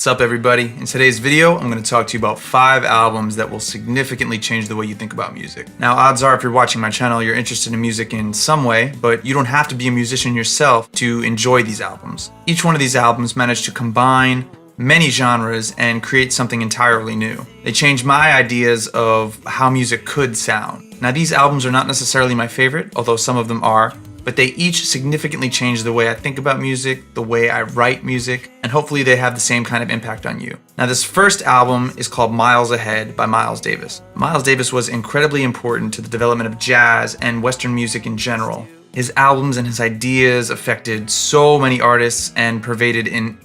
Sup everybody, in today's video I'm going to talk to you about 5 albums that will significantly change the way you think about music. Now odds are if you're watching my channel you're interested in music in some way, but you don't have to be a musician yourself to enjoy these albums. Each one of these albums managed to combine many genres and create something entirely new. They changed my ideas of how music could sound. Now these albums are not necessarily my favorite, although some of them are, but they each significantly change the way I think about music, the way I write music, and hopefully they have the same kind of impact on you. Now this first album is called Miles Ahead by Miles Davis. Miles Davis was incredibly important to the development of jazz and Western music in general. His albums and his ideas affected so many artists and pervaded in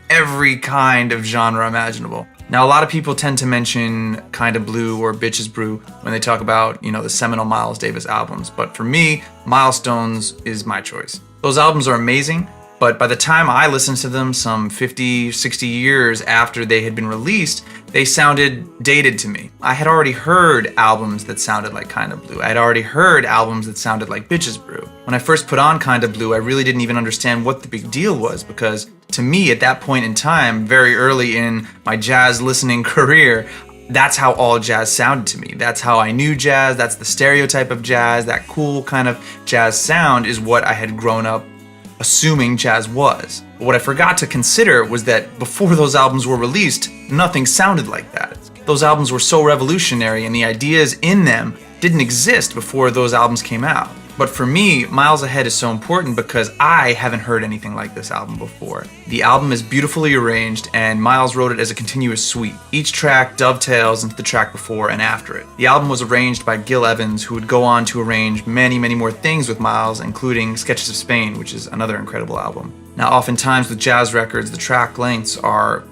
every kind of genre imaginable. Now a lot of people tend to mention Kinda Blue or Bitches Brew when they talk about, the seminal Miles Davis albums, but for me, Milestones is my choice. Those albums are amazing, but by the time I listened to them some 50, 60 years after they had been released, they sounded dated to me. I had already heard albums that sounded like Kinda Blue. I had already heard albums that sounded like Bitches Brew. When I first put on Kinda Blue, I really didn't even understand what the big deal was because to me at that point in time, very early in my jazz listening career, that's how all jazz sounded to me. That's how I knew jazz, that's the stereotype of jazz, that cool kind of jazz sound is what I had grown up assuming jazz was. But what I forgot to consider was that before those albums were released, nothing sounded like that. Those albums were so revolutionary and the ideas in them didn't exist before those albums came out. But for me, Miles Ahead is so important because I haven't heard anything like this album before. The album is beautifully arranged and Miles wrote it as a continuous suite. Each track dovetails into the track before and after it. The album was arranged by Gil Evans, who would go on to arrange many more things with Miles, including Sketches of Spain, which is another incredible album. Now oftentimes with jazz records, the track lengths are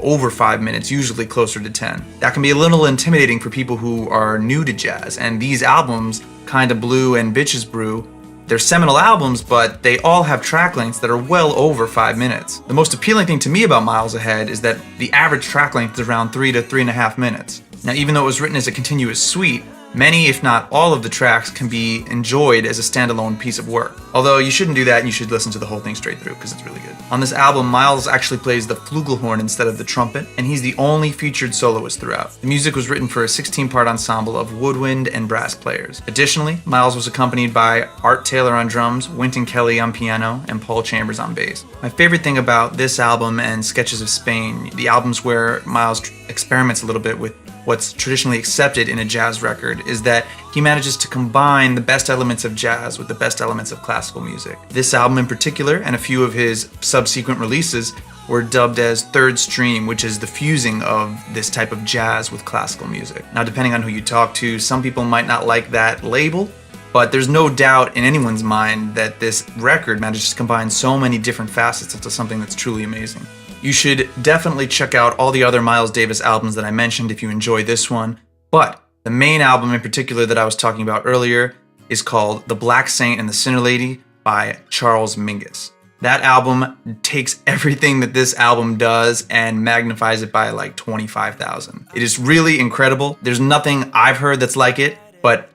over 5 minutes, usually closer to 10. That can be a little intimidating for people who are new to jazz, and these albums, Kinda Blue and Bitches Brew, they're seminal albums, but they all have track lengths that are well over 5 minutes. The most appealing thing to me about Miles Ahead is that the average track length is around 3 to 3.5 minutes. Now even though it was written as a continuous suite, many, if not all of the tracks can be enjoyed as a standalone piece of work. Although you shouldn't do that and you should listen to the whole thing straight through because it's really good. On this album, Miles actually plays the flugelhorn instead of the trumpet, and he's the only featured soloist throughout. The music was written for a 16-part ensemble of woodwind and brass players. Additionally, Miles was accompanied by Art Taylor on drums, Wynton Kelly on piano, and Paul Chambers on bass. My favorite thing about this album and Sketches of Spain, the albums where Miles experiments a little bit with what's traditionally accepted in a jazz record, is that he manages to combine the best elements of jazz with the best elements of classical music. This album in particular, and a few of his subsequent releases, were dubbed as third stream, which is the fusing of this type of jazz with classical music. Now depending on who you talk to, some people might not like that label, but there's no doubt in anyone's mind that this record manages to combine so many different facets into something that's truly amazing. You should definitely check out all the other Miles Davis albums that I mentioned if you enjoy this one, but the main album in particular that I was talking about earlier is called The Black Saint and the Sinner Lady by Charles Mingus. That album takes everything that this album does and magnifies it by like 25,000. It is really incredible. There's nothing I've heard that's like it, but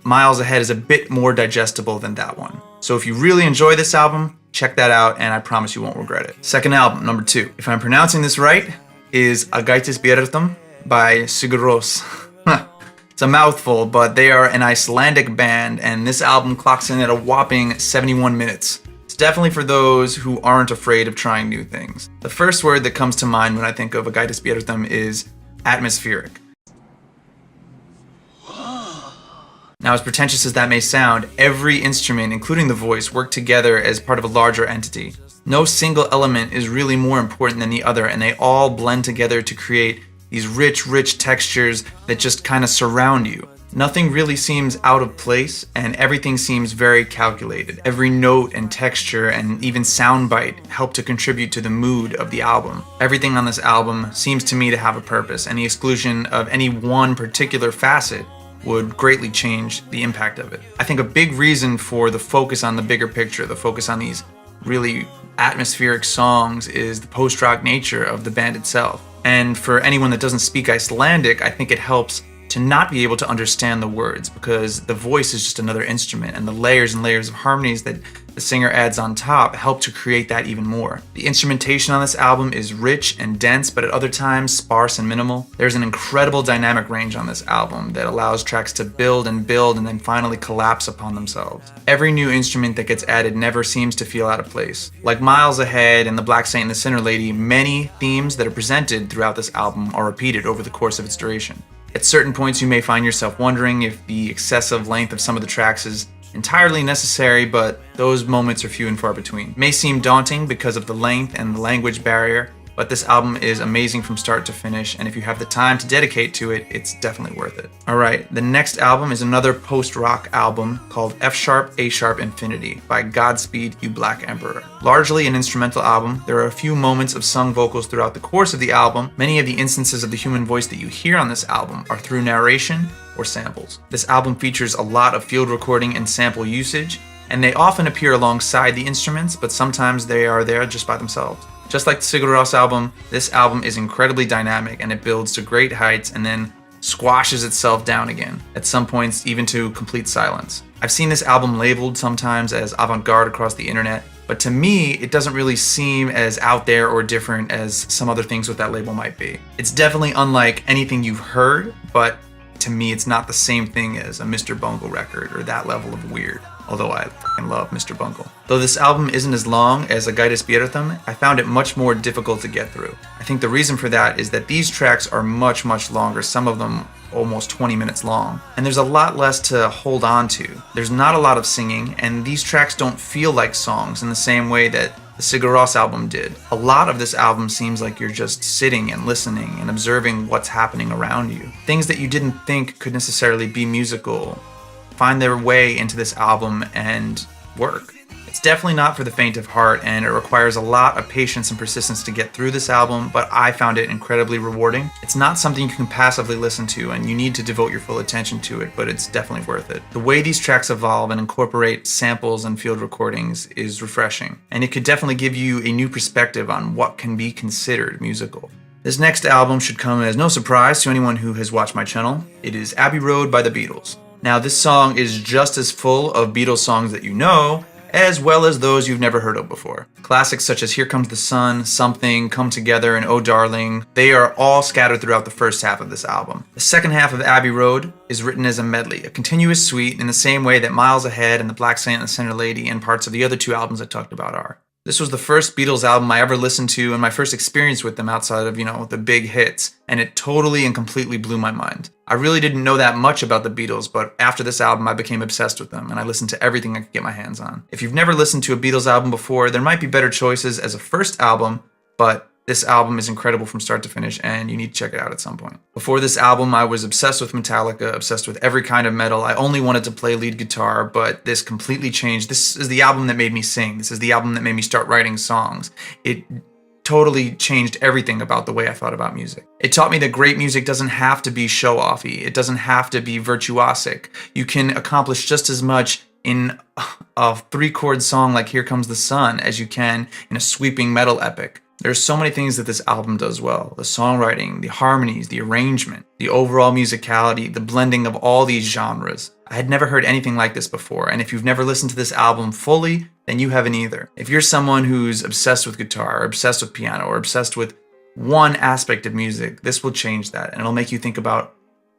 Miles Ahead is a bit more digestible than that one. So if you really enjoy this album, check that out and I promise you won't regret it. Second album, number 2, if I'm pronouncing this right, is Ágætis byrjun by Sigur Ros. It's a mouthful, but they are an Icelandic band and this album clocks in at a whopping 71 minutes. It's definitely for those who aren't afraid of trying new things. The first word that comes to mind when I think of Ágætis byrjun is atmospheric. Now, as pretentious as that may sound, every instrument, including the voice, work together as part of a larger entity. No single element is really more important than the other, and they all blend together to create these rich textures that just kind of surround you. Nothing really seems out of place, and everything seems very calculated. Every note and texture and even soundbite help to contribute to the mood of the album. Everything on this album seems to me to have a purpose, and the exclusion of any one particular facet would greatly change the impact of it. I think a big reason for the focus on the bigger picture, the focus on these really atmospheric songs, is the post-rock nature of the band itself. And for anyone that doesn't speak Icelandic, I think it helps to not be able to understand the words because the voice is just another instrument, and the layers and layers of harmonies that the singer adds on top help to create that even more. The instrumentation on this album is rich and dense, but at other times sparse and minimal. There's an incredible dynamic range on this album that allows tracks to build and then finally collapse upon themselves. Every new instrument that gets added never seems to feel out of place. Like Miles Ahead and The Black Saint and the Sinner Lady, many themes that are presented throughout this album are repeated over the course of its duration. At certain points you may find yourself wondering if the excessive length of some of the tracks is entirely necessary, but those moments are few and far between. It may seem daunting because of the length and the language barrier, but this album is amazing from start to finish, and if you have the time to dedicate to it, it's definitely worth it. Alright, the next album is another post-rock album called F-sharp, A-sharp, Infinity by Godspeed You Black Emperor. Largely an instrumental album, there are a few moments of sung vocals throughout the course of the album. Many of the instances of the human voice that you hear on this album are through narration or samples. This album features a lot of field recording and sample usage, and they often appear alongside the instruments, but sometimes they are there just by themselves. Just like the Sigur Ros album, this album is incredibly dynamic and it builds to great heights and then squashes itself down again, at some points even to complete silence. I've seen this album labeled sometimes as avant-garde across the internet, but to me, it doesn't really seem as out there or different as some other things with that label might be. It's definitely unlike anything you've heard, but to me, it's not the same thing as a Mr. Bungle record or that level of weird. Although I fucking love Mr. Bungle. Though this album isn't as long as Ágætis byrjun, I found it much more difficult to get through. I think the reason for that is that these tracks are much longer, some of them almost 20 minutes long, and there's a lot less to hold on to. There's not a lot of singing, and these tracks don't feel like songs in the same way that the Sigur Ros album did. A lot of this album seems like you're just sitting and listening and observing what's happening around you. Things that you didn't think could necessarily be musical find their way into this album and work. It's definitely not for the faint of heart, and it requires a lot of patience and persistence to get through this album, but I found it incredibly rewarding. It's not something you can passively listen to, and you need to devote your full attention to it, but it's definitely worth it. The way these tracks evolve and incorporate samples and field recordings is refreshing, and it could definitely give you a new perspective on what can be considered musical. This next album should come as no surprise to anyone who has watched my channel. It is Abbey Road by the Beatles. Now, this song is just as full of Beatles songs that you know, as well as those you've never heard of before. Classics such as Here Comes the Sun, Something, Come Together, and Oh Darling, they are all scattered throughout the first half of this album. The second half of Abbey Road is written as a medley, a continuous suite in the same way that Miles Ahead and The Black Saint and the Sinner Lady and parts of the other two albums I talked about are. This was the first Beatles album I ever listened to and my first experience with them outside of, the big hits, and it totally and completely blew my mind. I really didn't know that much about the Beatles, but after this album I became obsessed with them and I listened to everything I could get my hands on. If you've never listened to a Beatles album before, there might be better choices as a first album, but this album is incredible from start to finish and you need to check it out at some point. Before this album, I was obsessed with Metallica, obsessed with every kind of metal. I only wanted to play lead guitar, but this completely changed. This is the album that made me sing. This is the album that made me start writing songs. It totally changed everything about the way I thought about music. It taught me that great music doesn't have to be show-offy. It doesn't have to be virtuosic. You can accomplish just as much in a 3-chord song like Here Comes the Sun as you can in a sweeping metal epic. There's so many things that this album does well. The songwriting, the harmonies, the arrangement, the overall musicality, the blending of all these genres. I had never heard anything like this before, and if you've never listened to this album fully, then you haven't either. If you're someone who's obsessed with guitar, or obsessed with piano, or obsessed with one aspect of music, this will change that, and it'll make you think about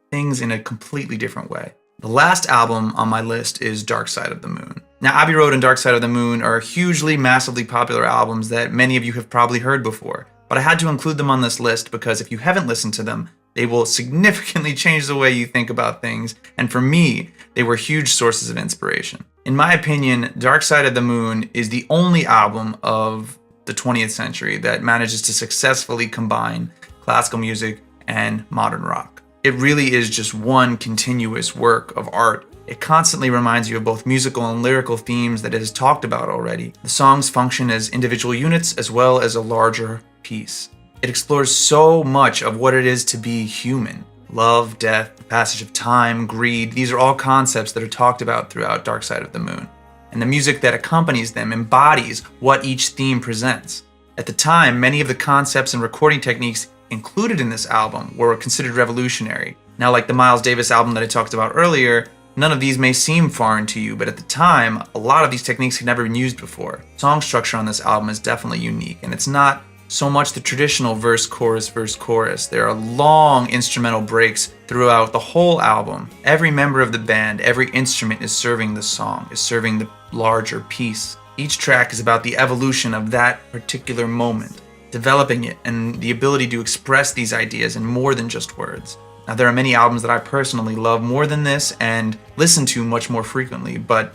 things in a completely different way. The last album on my list is Dark Side of the Moon. Now, Abbey Road and Dark Side of the Moon are hugely, massively popular albums that many of you have probably heard before, but I had to include them on this list because if you haven't listened to them, they will significantly change the way you think about things, and for me, they were huge sources of inspiration. In my opinion, Dark Side of the Moon is the only album of the 20th century that manages to successfully combine classical music and modern rock. It really is just one continuous work of art. It constantly reminds you of both musical and lyrical themes that it has talked about already. The songs function as individual units as well as a larger piece. It explores so much of what it is to be human. Love, death, the passage of time, greed, these are all concepts that are talked about throughout Dark Side of the Moon. And the music that accompanies them embodies what each theme presents. At the time, many of the concepts and recording techniques included in this album were considered revolutionary. Now, like the Miles Davis album that I talked about earlier, None of these may seem foreign to you, but at the time, a lot of these techniques had never been used before. Song structure on this album is definitely unique, and it's not so much the traditional verse, chorus. There are long instrumental breaks throughout the whole album. Every member of the band, every instrument is serving the song, is serving the larger piece. Each track is about the evolution of that particular moment, developing it, and the ability to express these ideas in more than just words. Now, there are many albums that I personally love more than this and listen to much more frequently, but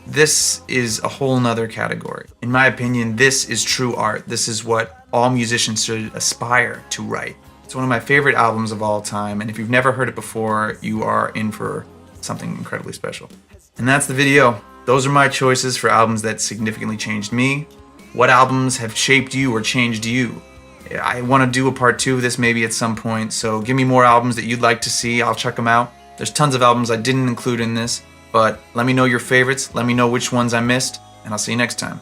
this is a whole nother category. In my opinion, this is true art. This is what all musicians should aspire to write. It's one of my favorite albums of all time, and if you've never heard it before, you are in for something incredibly special. And that's the video. Those are my choices for albums that significantly changed me. What albums have shaped you or changed you? I want to do a part 2 of this maybe at some point, so give me more albums that you'd like to see. I'll check them out. There's tons of albums I didn't include in this, but let me know your favorites, let me know which ones I missed, and I'll see you next time.